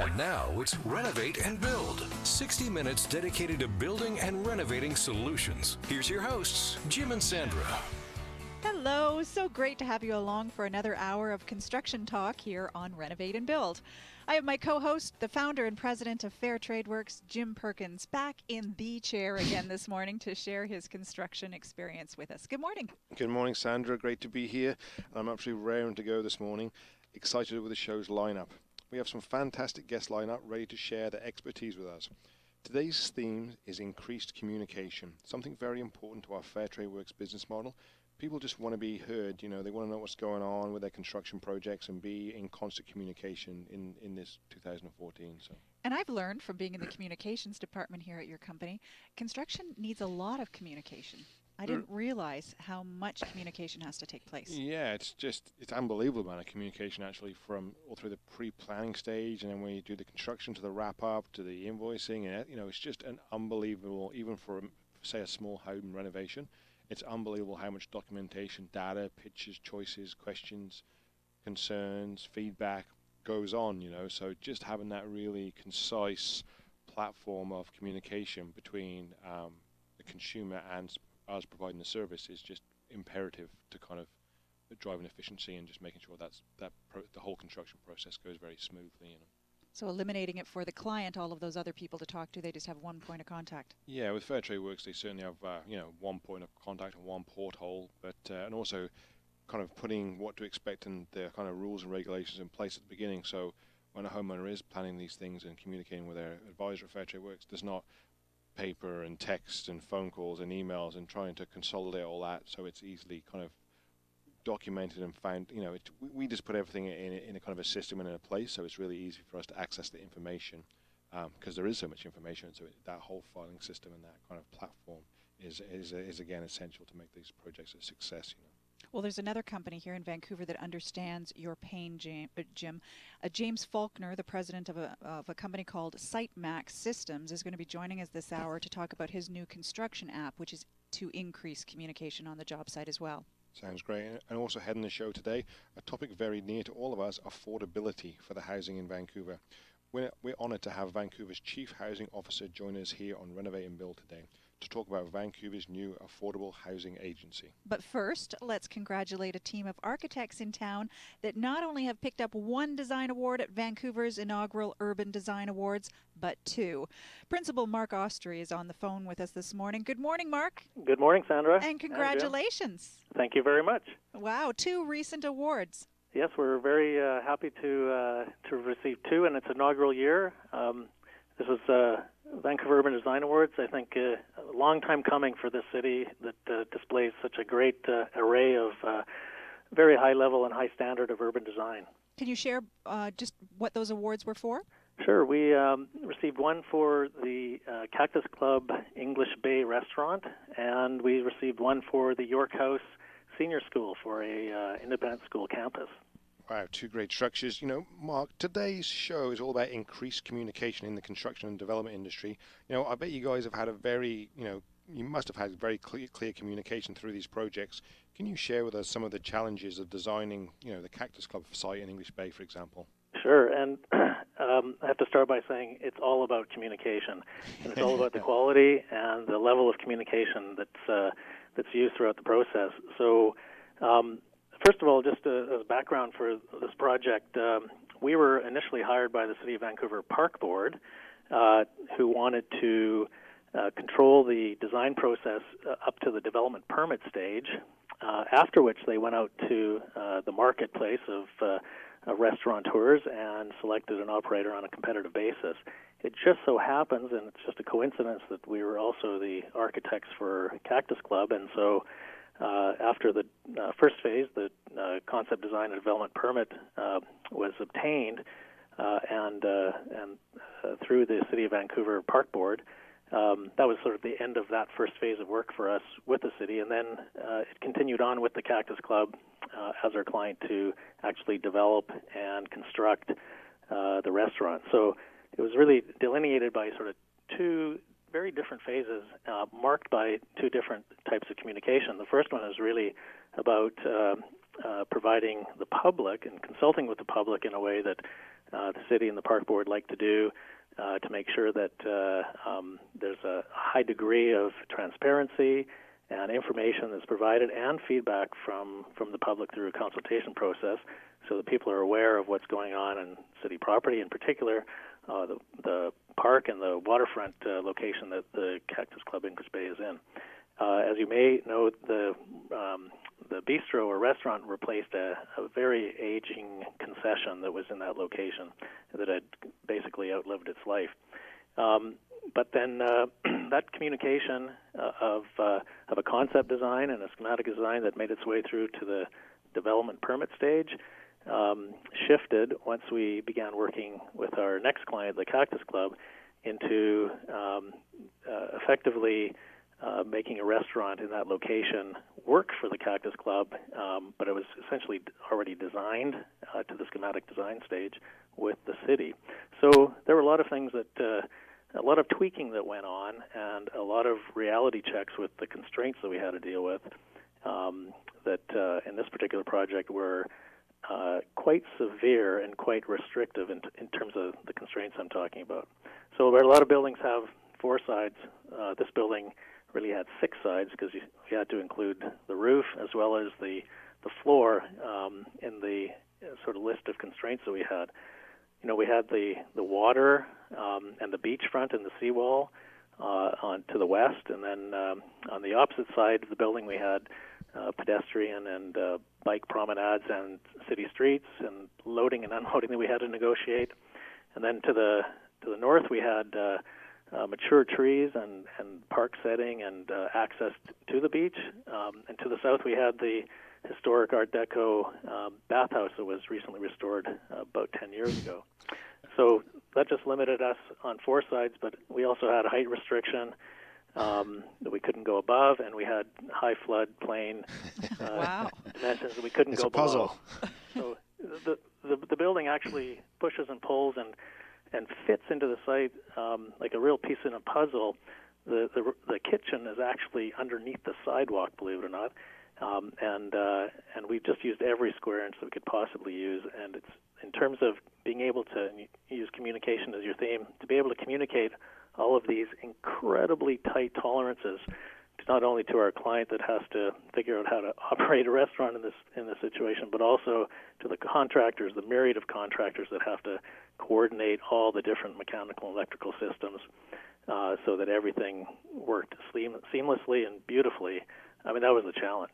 And now it's Renovate and Build. 60 minutes dedicated to building and renovating solutions. Here's your hosts, Jim and Sandra. Hello, so great to have you along for another hour of construction talk here on Renovate and Build. I have my co-host, the founder and president of Fair Trade Works, Jim Perkins, back in the chair again this morning to share his construction experience with us. Good morning. Good morning, Sandra. Great to be here. I'm actually raring to go this morning. Excited with the show's lineup. We have some fantastic guests lined up ready to share their expertise with us. Today's theme is increased communication, something very important to our Fair Trade Works business model. People just want to be heard, they want to know what's going on with their construction projects and be in constant communication in this 2014. And I've learned from being in the communications department here at your company, construction needs a lot of communication. I didn't realize how much communication has to take place. Yeah, it's unbelievable amount of communication actually from all through the pre-planning stage, and then when you do the construction to the wrap-up to the invoicing, and it's just an unbelievable, even for say a small home renovation, it's unbelievable how much documentation, data, pictures, choices, questions, concerns, feedback goes on, so just having that really concise platform of communication between the consumer and us providing the service is just imperative to kind of driving efficiency and just making sure the whole construction process goes very smoothly. So eliminating it for the client, all of those other people to talk to, they just have one point of contact. Yeah, with Fair Trade Works, they certainly have one point of contact and one porthole, but and also kind of putting what to expect and the kind of rules and regulations in place at the beginning. So when a homeowner is planning these things and communicating with their advisor at Fair Trade Works, there's not paper and text and phone calls and emails and trying to consolidate all that so it's easily kind of documented and found. We just put everything in a kind of a system and in a place, so it's really easy for us to access the information because there is so much information. So that whole filing system and that kind of platform is again essential to make these projects a success. Well, there's another company here in Vancouver that understands your pain, Jim. James Faulkner, the president of a company called SiteMax Systems, is going to be joining us this hour to talk about his new construction app, which is to increase communication on the job site as well. Sounds great. And also heading the show today, a topic very near to all of us, affordability for the housing in Vancouver. We're honoured to have Vancouver's Chief Housing Officer join us here on Renovate and Build today to talk about Vancouver's new affordable housing agency. But first, let's congratulate a team of architects in town that not only have picked up one design award at Vancouver's inaugural Urban Design Awards, but two. Principal Mark Ostry is on the phone with us this morning. Good morning, Mark. Good morning, Sandra. And congratulations. Thank you very much. Wow, two recent awards. Yes, we're very happy to receive two in its inaugural year. This was Vancouver Urban Design Awards, I think a long time coming for this city that displays such a great array of very high level and high standard of urban design. Can you share just what those awards were for? Sure. We received one for the Cactus Club English Bay Restaurant, and we received one for the York House Senior School for a independent school campus. Wow, two great structures. Mark, today's show is all about increased communication in the construction and development industry. I bet you guys have had a very, you must have had very clear communication through these projects. Can you share with us some of the challenges of designing, the Cactus Club site in English Bay, for example? Sure, and I have to start by saying it's all about communication. And it's all about the quality and the level of communication that's used throughout the process. So, first of all, just as background for this project, we were initially hired by the City of Vancouver Park Board, who wanted to control the design process up to the development permit stage, after which they went out to the marketplace of restaurateurs and selected an operator on a competitive basis. It just so happens, and it's just a coincidence, that we were also the architects for Cactus Club, and so after the first phase, the concept design and development permit was obtained, and through the City of Vancouver Park Board, that was sort of the end of that first phase of work for us with the city, and then it continued on with the Cactus Club as our client to actually develop and construct the restaurant. So it was really delineated by sort of two very different phases, marked by two different types of communication. The first one is really about providing the public and consulting with the public in a way that the city and the park board like to do to make sure that there's a high degree of transparency and information that's provided and feedback from the public through a consultation process so that people are aware of what's going on in city property, in particular the park and the waterfront location that the Cactus Club English Bay is in. As you may know, the bistro or restaurant replaced a very aging concession that was in that location that had basically outlived its life. But then that communication of a concept design and a schematic design that made its way through to the development permit stage shifted once we began working with our next client, the Cactus Club, into effectively making a restaurant in that location work for the Cactus Club, but it was essentially already designed to the schematic design stage with the city. So there were a lot of things that, a lot of tweaking that went on, and a lot of reality checks with the constraints that we had to deal with that in this particular project were quite severe and quite restrictive in terms of the constraints I'm talking about. So where a lot of buildings have 4 sides, this building really had 6 sides because you had to include the roof as well as the floor in the sort of list of constraints that we had. You know, we had the water and the beachfront and the seawall on to the west, and then on the opposite side of the building we had pedestrian and bike promenades and city streets and loading and unloading that we had to negotiate. And then to the north we had mature trees and park setting and access to the beach. And to the south we had the historic Art Deco bathhouse that was recently restored about 10 years ago. So that just limited us on 4 sides, but we also had a height restriction that we couldn't go above, and we had high flood plain dimensions that we couldn't go below. It's a puzzle. So the building actually pushes and pulls and fits into the site like a real piece in a puzzle. The kitchen is actually underneath the sidewalk, believe it or not, and we've just used every square inch that we could possibly use. And it's in terms of being able to use communication as your theme, to be able to communicate all of these incredibly tight tolerances, not only to our client that has to figure out how to operate a restaurant in this situation, but also to the contractors, the myriad of contractors that have to coordinate all the different mechanical and electrical systems so that everything worked seamlessly and beautifully. I mean, that was the challenge.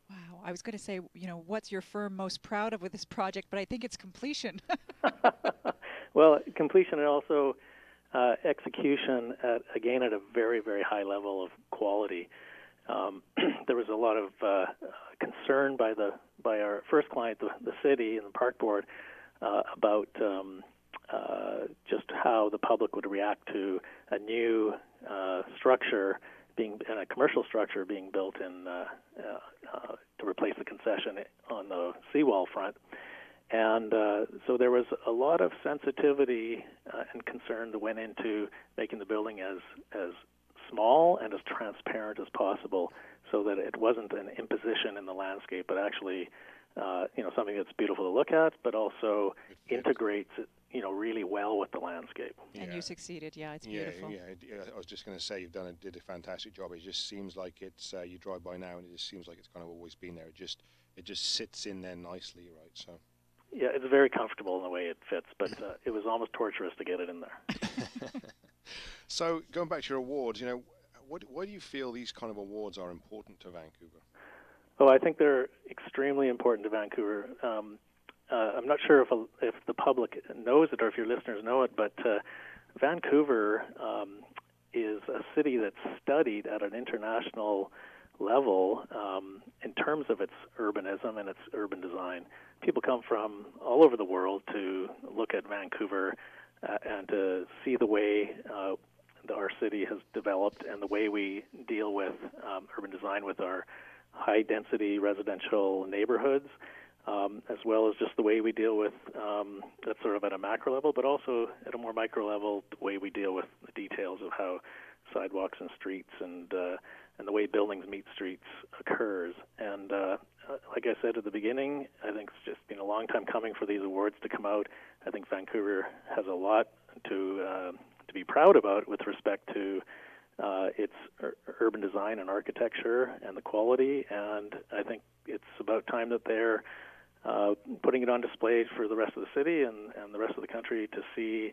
Wow. I was going to say, you know, what's your firm most proud of with this project, but I think it's completion. Well, completion and also execution at a very, very high level of quality. There was a lot of concern by our first client, the city and the park board, about just how the public would react to a new structure a commercial structure being built in to replace the concession on the seawall front. And so there was a lot of sensitivity and concern that went into making the building as small and as transparent as possible, so that it wasn't an imposition in the landscape, but actually, something that's beautiful to look at, but also integrates it, really well with the landscape. Yeah. And you succeeded. Yeah, it's beautiful. Yeah. I was just going to say did a fantastic job. It just seems like it's you drive by now and it just seems like it's kind of always been there. It just sits in there nicely, right? So. Yeah, it's very comfortable in the way it fits, but it was almost torturous to get it in there. So going back to your awards, why do you feel these kind of awards are important to Vancouver? Oh, I think they're extremely important to Vancouver. I'm not sure if the public knows it or if your listeners know it, but Vancouver is a city that's studied at an international level in terms of its urbanism and its urban design. People come from all over the world to look at Vancouver and to see the way our city has developed and the way we deal with urban design with our high-density residential neighborhoods, as well as just the way we deal with that sort of at a macro level, but also at a more micro level, the way we deal with the details of how sidewalks and streets and the way buildings meet streets occurs. And like I said at the beginning, I think it's just been a long time coming for these awards to come out. I think Vancouver has a lot to be proud about with respect to its urban design and architecture and the quality, and I think it's about time that they're putting it on display for the rest of the city and the rest of the country to see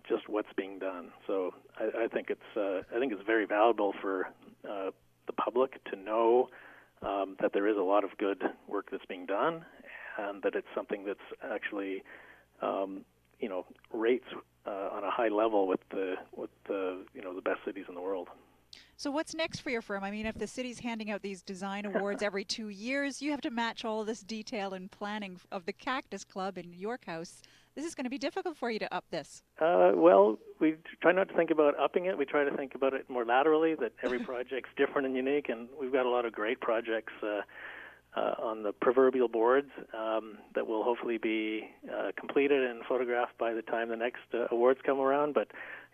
just what's being done. So I think it's very valuable for the public to know that there is a lot of good work that's being done, and that it's something that's actually rates on a high level with the best cities in the world. So what's next for your firm? I mean, if the city's handing out these design awards every 2 years, you have to match all this detail and planning of the Cactus Club in York House. This is going to be difficult for you to up this. Well, we try not to think about upping it. We try to think about it more laterally, that every project's different and unique, and we've got a lot of great projects on the proverbial boards that will hopefully be completed and photographed by the time the next awards come around. But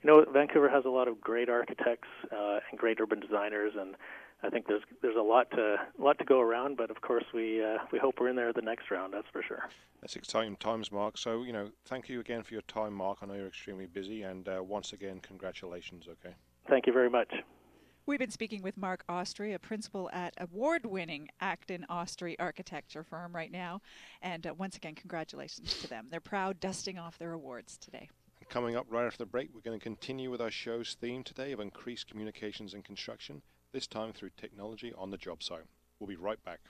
Vancouver has a lot of great architects and great urban designers, and I think there's a lot to go around. But of course, we hope we're in there the next round. That's for sure. That's exciting times, Mark. So thank you again for your time, Mark. I know you're extremely busy, and once again, congratulations. Okay. Thank you very much. We've been speaking with Mark Austry, a principal at award-winning Acton Austry architecture firm right now. And once again, congratulations to them. They're proud, dusting off their awards today. And coming up right after the break, we're going to continue with our show's theme today of increased communications in construction, this time through technology on the job site. We'll be right back.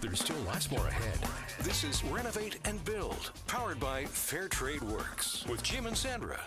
There's still lots more ahead. This is Renovate and Build, powered by Fair Trade Works with Jim and Sandra.